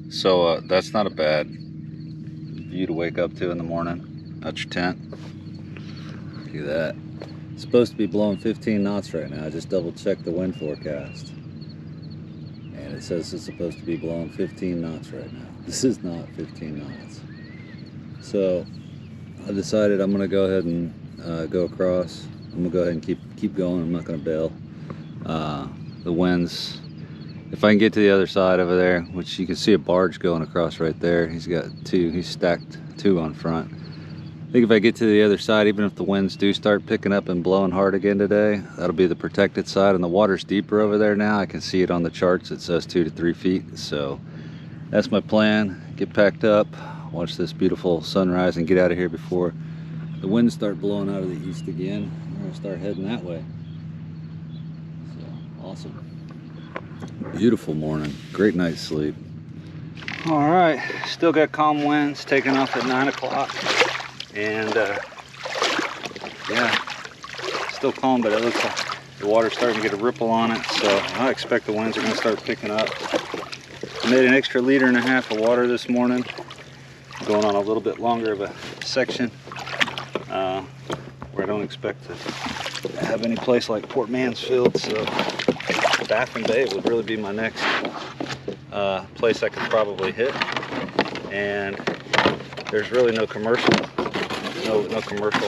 So that's not a bad view to wake up to in the morning. That's your tent. Look at that. It's supposed to be blowing 15 knots right now. I just double checked the wind forecast. And it says it's supposed to be blowing 15 knots right now. This is not 15 knots. So I decided I'm gonna go ahead and go across. I'm gonna go ahead and keep going. I'm not gonna bail. The winds, if I can get to the other side over there, which you can see a barge going across right there. He's stacked two on front. I think if I get to the other side, even if the winds do start picking up and blowing hard again today, that'll be the protected side, and the water's deeper over there now. I can see it on the charts. It says 2 to 3 feet. So that's my plan. Get packed up, watch this beautiful sunrise, and get out of here before the winds start blowing out of the east again. We're gonna start heading that way. So awesome. Beautiful morning. Great night's sleep. All right, still got calm winds taking off at 9 o'clock. And yeah, still calm, but it looks like the water's starting to get a ripple on it. So I expect the winds are going to start picking up. I made an extra 1.5 liters of water this morning. Going on a little bit longer of a section where I don't expect to have any place like Port Mansfield. So Baffin Bay would really be my next place I could probably hit. And there's really no commercial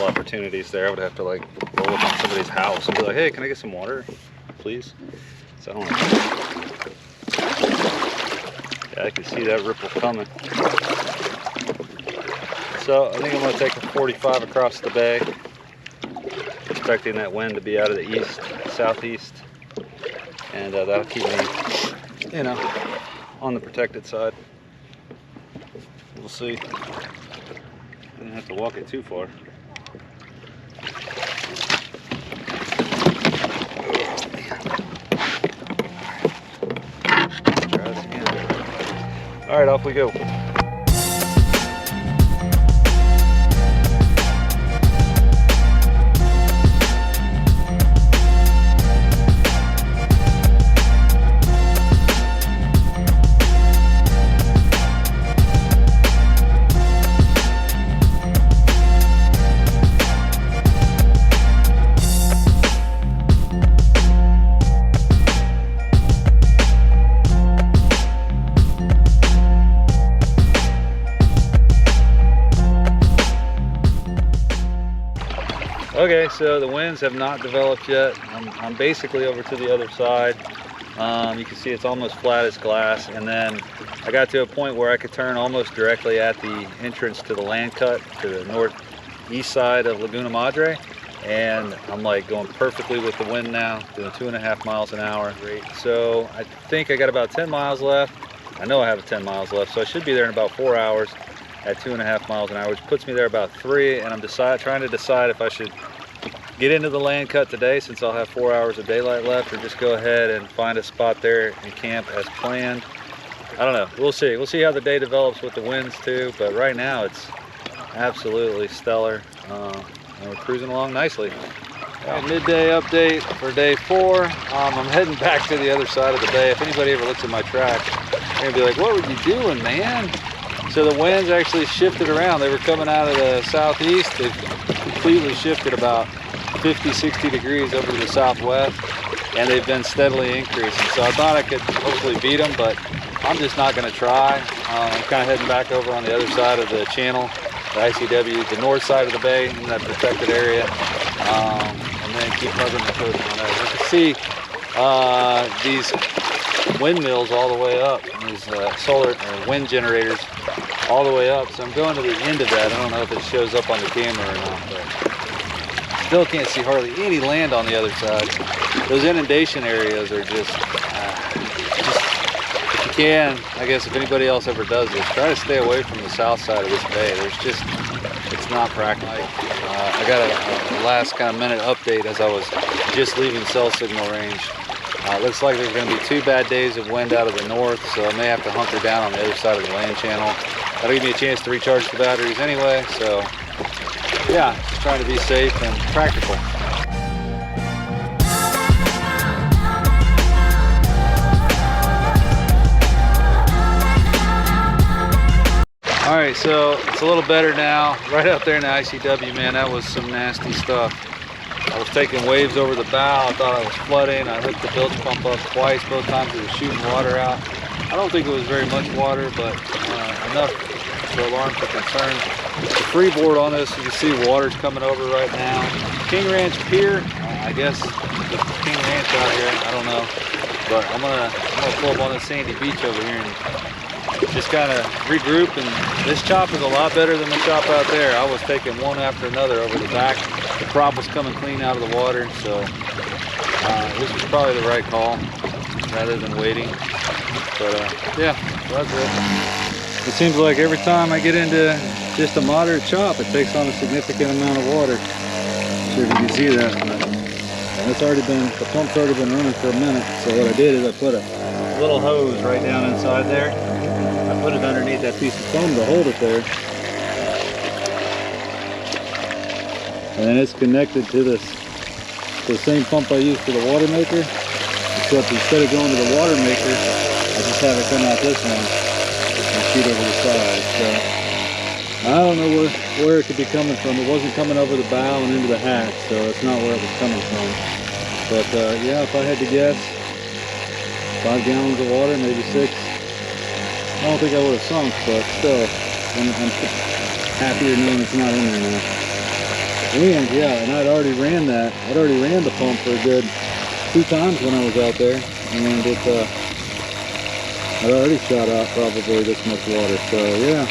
opportunities there. I would have to like roll up on somebody's house and be like, hey, can I get some water, please? So I don't know. Yeah, I can see that ripple coming. So I think I'm going to take a 45 across the bay, expecting that wind to be out of the east, southeast, and that'll keep me, you know, on the protected side. We'll see. I don't have to walk it too far. Try this again. All right, off we go. Okay, so the winds have not developed yet. I'm basically over to the other side. You can see it's almost flat as glass, and then I got to a point where I could turn almost directly at the entrance to the land cut to the northeast side of Laguna Madre, and I'm like going perfectly with the wind now, doing 2.5 miles an hour. Great. So I think I got about 10 miles left. I know I have 10 miles left, so I should be there in about 4 hours at 2.5 miles an hour, which puts me there about 3, and I'm trying to decide if I should get into the land cut today since I'll have 4 hours of daylight left, or just go ahead and find a spot there and camp as planned. I don't know. We'll see. We'll see how the day develops with the winds too, but right now it's absolutely stellar. And we're cruising along nicely. Right, midday update for day 4. I'm heading back to the other side of the bay. If anybody ever looks at my track, they're gonna be like, what were you doing, man? So the winds actually shifted around. They were coming out of the southeast. They've completely shifted about 50, 60 degrees over to the southwest, and they've been steadily increasing. So I thought I could hopefully beat them, but I'm just not going to try. I'm kind of heading back over on the other side of the channel, the ICW, the north side of the bay in that protected area, and then keep covering the coast on that. You can see these windmills all the way up, these solar or wind generators all the way up. So I'm going to the end of that. I don't know if it shows up on the camera or not, but still can't see hardly any land on the other side. Those inundation areas are just if you can, I guess if anybody else ever does this, try to stay away from the south side of this bay. It's not practical. I got a last kind of minute update as I was just leaving cell signal range. Looks like there's going to be 2 bad days of wind out of the north, so I may have to hunker down on the other side of the land channel. That'll give me a chance to recharge the batteries anyway, so yeah, just trying to be safe and practical. All right, so it's a little better now. Right out there in the ICW, man, that was some nasty stuff. I was taking waves over the bow. I thought I was flooding. I hooked the bilge pump up twice. Both times it was shooting water out. I don't think it was very much water, but enough to alarm for concern. The freeboard on this, you can see water's coming over right now. King Ranch Pier, I guess the King Ranch out here, I don't know. But I'm gonna pull up on this sandy beach over here and just kind of regroup. And this chop is a lot better than the chop out there. I was taking one after another over the back. The prop was coming clean out of the water, so this was probably the right call rather than waiting. But yeah, so that's it. It seems like every time I get into just a moderate chop, it takes on a significant amount of water. I'm sure if you can see that. And it's already been, the pump's already been running for a minute. So what I did is I put a little hose right down inside there. I put it underneath that piece of foam to hold it there. And then it's connected to the same pump I use for the water maker. Except instead of going to the water maker, I just have it come out this one and shoot over the side. So I don't know where it could be coming from. It wasn't coming over the bow and into the hatch, so it's not where it was coming from. But yeah, if I had to guess, 5 gallons of water, maybe 6. I don't think I would have sunk, but still, I'm happier knowing it's not in there now. And yeah, and I'd already ran that. I'd already ran the pump for a good 2 times when I was out there, and it I'd already shot out probably this much water. So yeah,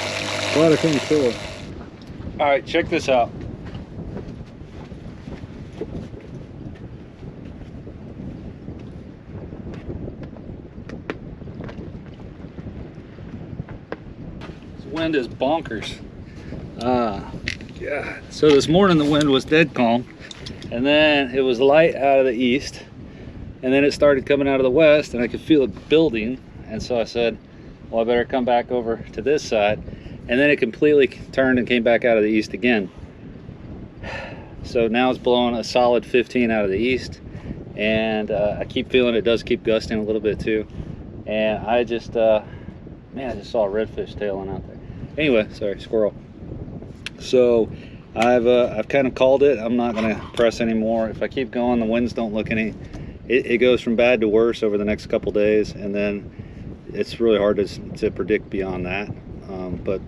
glad I came through. All right, check this out. Wind is bonkers. Yeah. So this morning the wind was dead calm, and then it was light out of the east, and then it started coming out of the west, and I could feel it building. And so I said, well, I better come back over to this side. And then it completely turned and came back out of the east again. So now it's blowing a solid 15 out of the east, and I keep feeling it does keep gusting a little bit too. And I just man, I just saw a redfish tailing out there. Anyway, sorry, squirrel. So I've kind of called it. I'm not going to press anymore. If I keep going, the winds don't look any. It goes from bad to worse over the next couple days, and then it's really hard to predict beyond that. But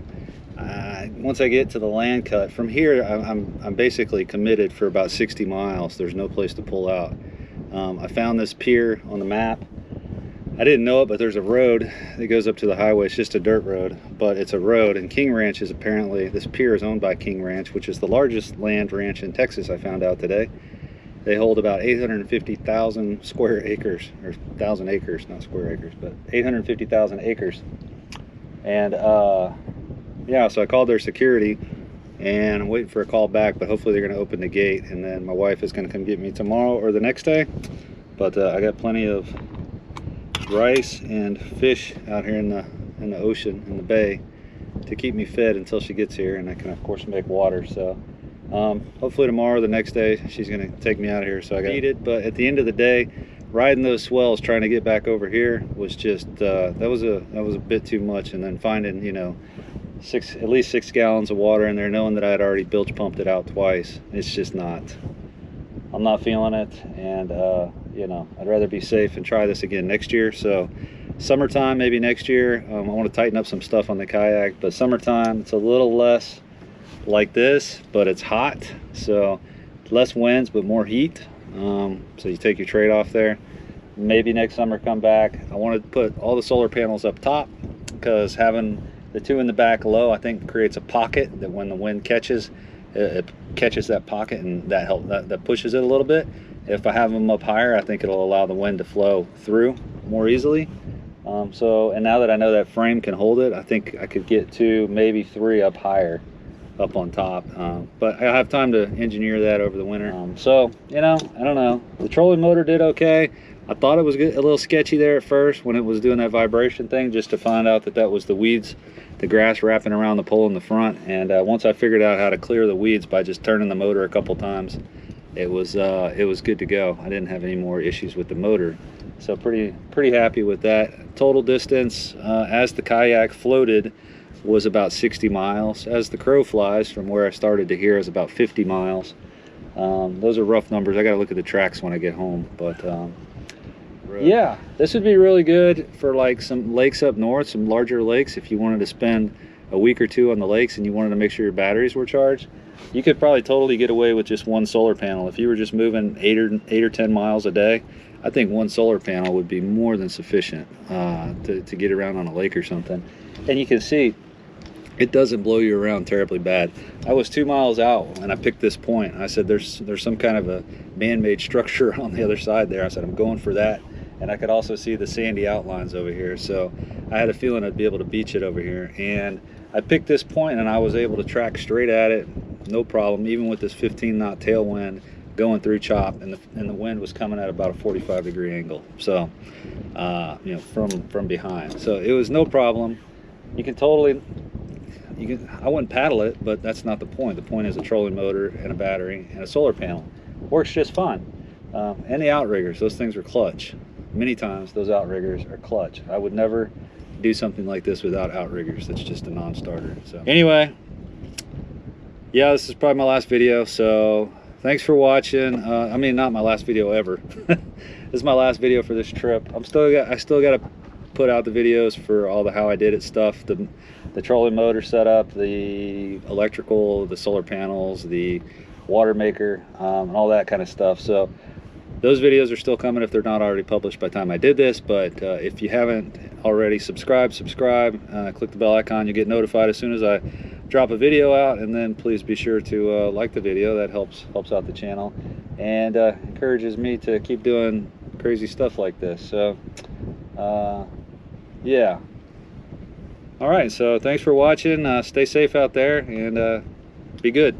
once I get to the land cut from here, I'm basically committed for about 60 miles. There's no place to pull out. I found this pier on the map. I didn't know it, but there's a road that goes up to the highway. It's just a dirt road, but it's a road. And King Ranch is apparently, this pier is owned by King Ranch, which is the largest land ranch in Texas, I found out today. They hold about 850,000 square acres, or 1,000 acres, not square acres, but 850,000 acres. And yeah, so I called their security, and I'm waiting for a call back, but hopefully they're going to open the gate, and then my wife is going to come get me tomorrow or the next day. But I got plenty of rice and fish out here in the ocean, in the bay, to keep me fed until she gets here, and I can of course make water. So hopefully tomorrow or the next day she's going to take me out of here, so I got to eat it. But at the end of the day, riding those swells trying to get back over here was just that was a bit too much. And then finding, you know, at least 6 gallons of water in there, knowing that I had already bilge pumped it out twice, it's just not, I'm not feeling it. And you know, I'd rather be safe and try this again next year. So summertime, maybe next year. I want to tighten up some stuff on the kayak, but summertime it's a little less like this, but it's hot, so less winds but more heat. So you take your trade-off there. Maybe next summer come back. I want to put all the solar panels up top, because having the 2 in the back low, I think, creates a pocket that when the wind catches, it catches that pocket, and that pushes it a little bit. If I have them up higher, I think it'll allow the wind to flow through more easily. And now that I know that frame can hold it, I think I could get 2, maybe 3 up higher, up on top. But I'll have time to engineer that over the winter. So, you know, I don't know. The trolling motor did okay. I thought it was a little sketchy there at first when it was doing that vibration thing, just to find out that was the weeds, the grass wrapping around the pole in the front. And once I figured out how to clear the weeds by just turning the motor a couple times, it was good to go. I didn't have any more issues with the motor, so pretty happy with that. Total distance as the kayak floated was about 60 miles. As the crow flies, from where I started to here is about 50 miles. Those are rough numbers. I gotta look at the tracks when I get home, but yeah, this would be really good for like some lakes up north, some larger lakes. If you wanted to spend a week or two on the lakes and you wanted to make sure your batteries were charged, you could probably totally get away with just one solar panel. If you were just moving 8 or 10 miles a day, I think one solar panel would be more than sufficient to get around on a lake or something. And you can see it doesn't blow you around terribly bad. I was 2 miles out and I picked this point. I said there's some kind of a man-made structure on the other side there. I said I'm going for that. And I could also see the sandy outlines over here, so I had a feeling I'd be able to beach it over here. And I picked this point and I was able to track straight at it, no problem, even with this 15-knot tailwind going through chop, and the wind was coming at about a 45-degree angle, so you know, from behind. So it was no problem. You can totally, I wouldn't paddle it, but that's not the point. The point is a trolling motor and a battery and a solar panel. Works just fine. And the outriggers, those things are clutch. Many times those outriggers are clutch. I would never do something like this without outriggers. That's just a non-starter. So anyway, yeah, this is probably my last video, so thanks for watching. I mean, not my last video ever. This is my last video for this trip. I still got to put out the videos for all the how I did it stuff, the trolling motor setup, the electrical, the solar panels, the water maker, and all that kind of stuff. So those videos are still coming if they're not already published by the time I did this. But if you haven't already, subscribe, click the bell icon. You get notified as soon as I drop a video out. And then please be sure to like the video. That helps out the channel and encourages me to keep doing crazy stuff like this. So yeah, all right, so thanks for watching. Stay safe out there and be good.